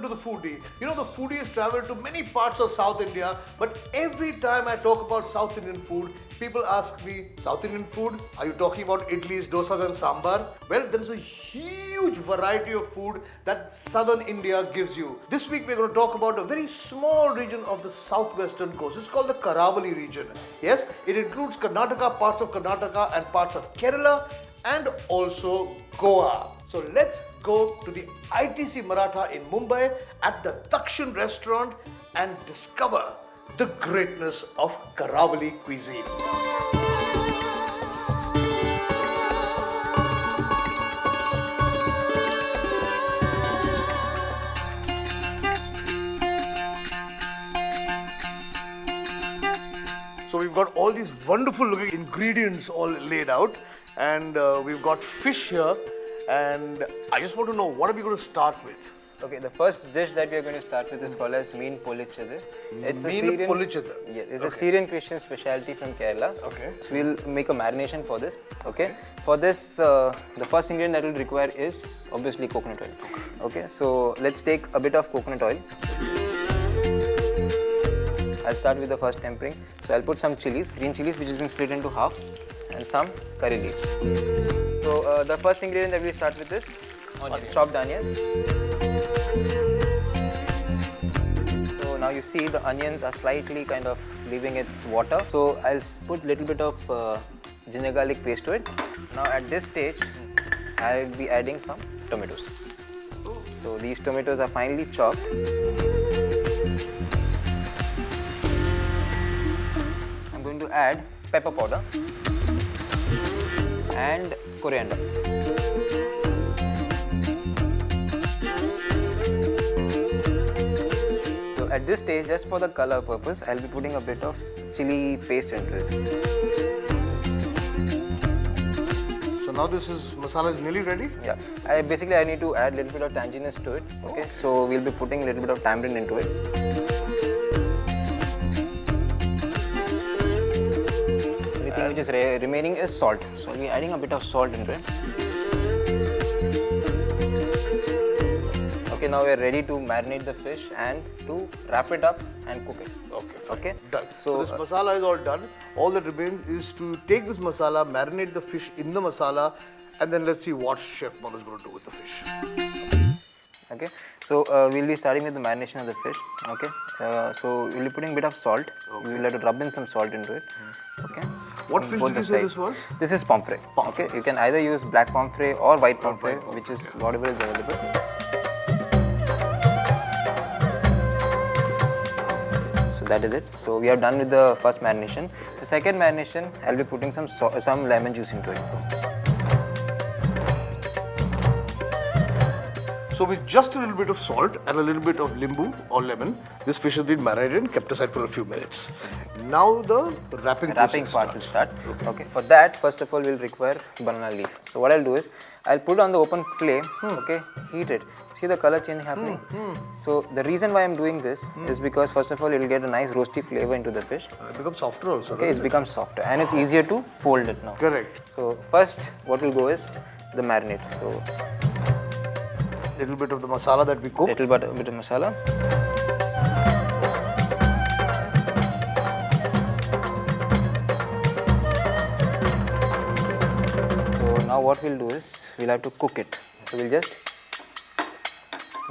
welcome to the foodie. You know, the foodie has traveled to many parts of South India, but every time I talk about South Indian food, people ask me, South Indian food? Are you talking about idlis, dosas and sambar? Well, there is a huge variety of food that southern India gives you. This week we're going to talk about a very small region of the southwestern coast. It's called the Karavali region. Yes, it includes Karnataka, parts of Karnataka and parts of Kerala and also Goa. So let's go to the ITC Maratha in Mumbai at the Dakshin restaurant and discover the greatness of Karavali cuisine. So we've got all these wonderful looking ingredients all laid out, and we've got fish here, and I just want to know, what are we going to start with? Okay, the first dish that we are going to start with is called as Meen Polichade. It's a Syrian, yes, it's a Syrian Christian specialty from Kerala. Okay. So we'll make a marination for this. Okay. For this, the first ingredient that we'll require is obviously coconut oil. Okay. So let's take a bit of coconut oil. I'll start with the first tempering. So I'll put some chilies, green chilies, which has been split into half, and some curry leaves. So the first ingredient that we start with is chopped onions. So now you see the onions are slightly kind of leaving its water. So I'll put little bit of ginger garlic paste to it. Now at this stage, I'll be adding some tomatoes. So these tomatoes are finely chopped. I'm going to add pepper powder and coriander. So at this stage, just for the color purpose, I'll be putting a bit of chili paste into this. So now this masala is nearly ready? Yeah. I need to add a little bit of tanginess to it. Okay. So we'll be putting a little bit of tamarind into it. Everything which is remaining is salt. So we'll be adding a bit of salt into it. Okay, now we are ready to marinate the fish and to wrap it up and cook it. Okay, fine. Okay, done. So this masala is all done. All that remains is to take this masala, marinate the fish in the masala, and then let's see what Chef Manu is going to do with the fish. Okay, so we'll be starting with the marination of the fish. Okay, so we'll be putting a bit of salt. Okay. We'll have to rub in some salt into it. Okay. What fish did you say this was? This is pomfret. Okay, you can either use black pomfret or white pomfret, which is whatever is available. So that is it. So we are done with the first marination. The second marination, I'll be putting some lemon juice into it. So with just a little bit of salt and a little bit of limbu or lemon, this fish has been marinated and kept aside for a few minutes. Now the wrapping part will start. Okay. For that, first of all, we'll require banana leaf. So what I'll do is, I'll put on the open flame. Okay, heat it. See the color change happening. So the reason why I'm doing this is because first of all, you'll get a nice roasty flavor into the fish. It becomes softer also. Okay, it becomes softer and it's easier to fold it now. Correct. So first, what will go is the marinade. So little bit of the masala that we cooked. Little bit of masala. So now what we'll do is, we'll have to cook it. So we'll just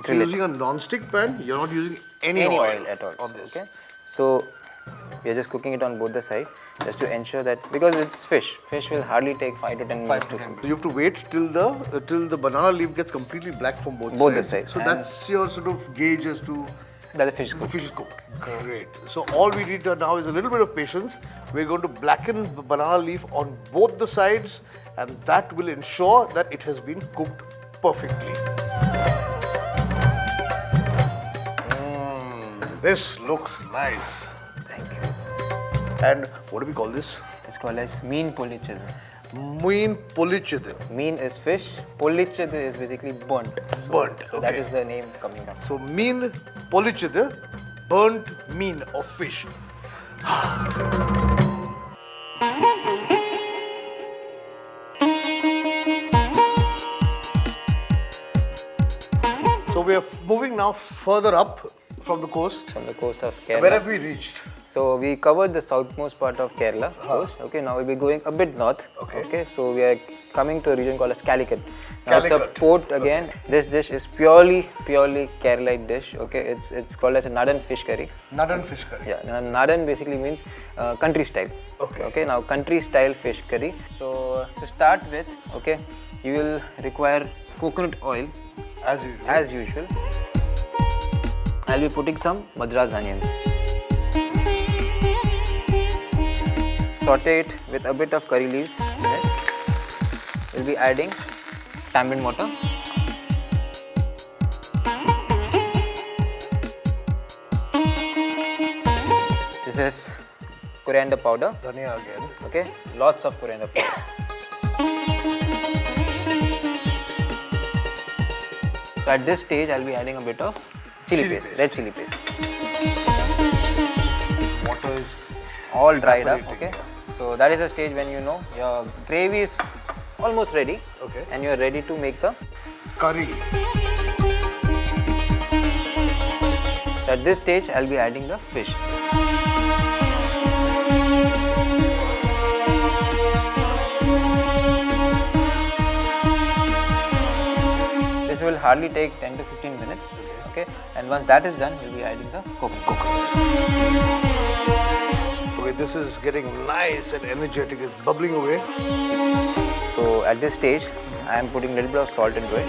grill it. Using a non-stick pan, you're not using any oil at all on this. Okay. So we are just cooking it on both the sides, just to ensure that, because it's fish will hardly take 5 to 10 minutes to cook. So you have to wait till the banana leaf gets completely black from both the sides. So that's your sort of gauge as to that the fish is cooked. Great. So all we need now is a little bit of patience. We're going to blacken the banana leaf on both the sides, and that will ensure that it has been cooked perfectly. This looks nice. Thank you. And what do we call this? It's called as Meen Polichade. Meen Polichade. Meen is fish, Polichade is basically burnt. So that is the name coming up. So Meen Polichade, burnt mean of fish. So we have moving now further up from the coast. From the coast of Kerala. Where have we reached? So we covered the southmost part of Kerala coast. Okay, now we'll be going a bit north. Okay, so we are coming to a region called as Calicut. Now it's a port again. This dish is purely Keralite dish. Okay, it's called as a Nadan fish curry. Nadan fish curry. Yeah, Nadan basically means country style. Okay, now country style fish curry. So to start with, okay, you will require coconut oil. As usual. I'll be putting some Madras onions. Saute it with a bit of curry leaves. We'll be adding tamarind water. This is coriander powder. Dhania again. Okay, lots of coriander powder. So at this stage, I'll be adding a bit of chili paste, red chili paste. Water is all dried up. Okay, so that is the stage when you know your gravy is almost ready. Okay. And you are ready to make the curry. So at this stage, I'll be adding the fish. This will hardly take 10 to 15 minutes. Okay, and once that is done, we'll be adding the coconut. Okay, this is getting nice and energetic. It's bubbling away. So at this stage, I am putting a little bit of salt into it.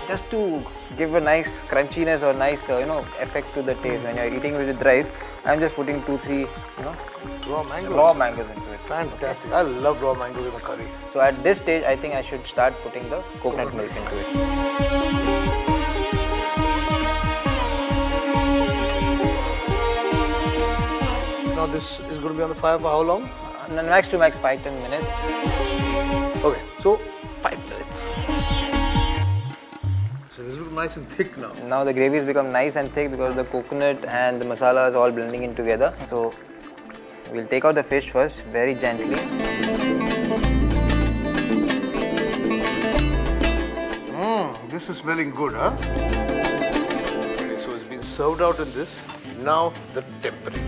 Just to give a nice crunchiness or nice effect to the taste when you are eating with rice. I am just putting 2-3 raw mangoes into it. Fantastic. I love raw mangoes in a curry. So at this stage, I think I should start putting the coconut milk into it. Now this is going to be on the fire for how long? Max to max 5-10 minutes. Okay, so 5 minutes. So this looks nice and thick now. Now the gravy has become nice and thick because the coconut and the masala is all blending in together. So we'll take out the fish first, very gently. This is smelling good, huh? Okay, so it's been served out in this. Now the tempering.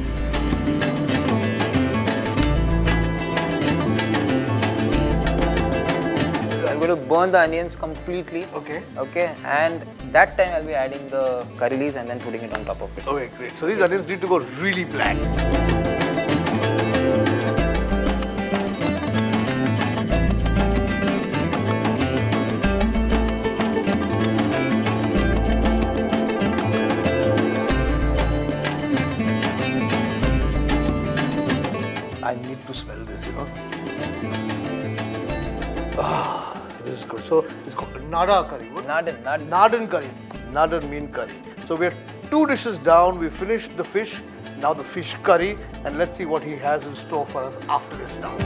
I'm going to burn the onions completely. Okay. Okay, and that time I'll be adding the curry leaves and then putting it on top of it. Okay, great. So these onions need to go really black. I need to smell this, This is good. So it's called Nada curry. What? Nadan curry. Nadan mean curry. So we have 2 dishes down. We finished the fish. Now the fish curry. And let's see what he has in store for us after this now.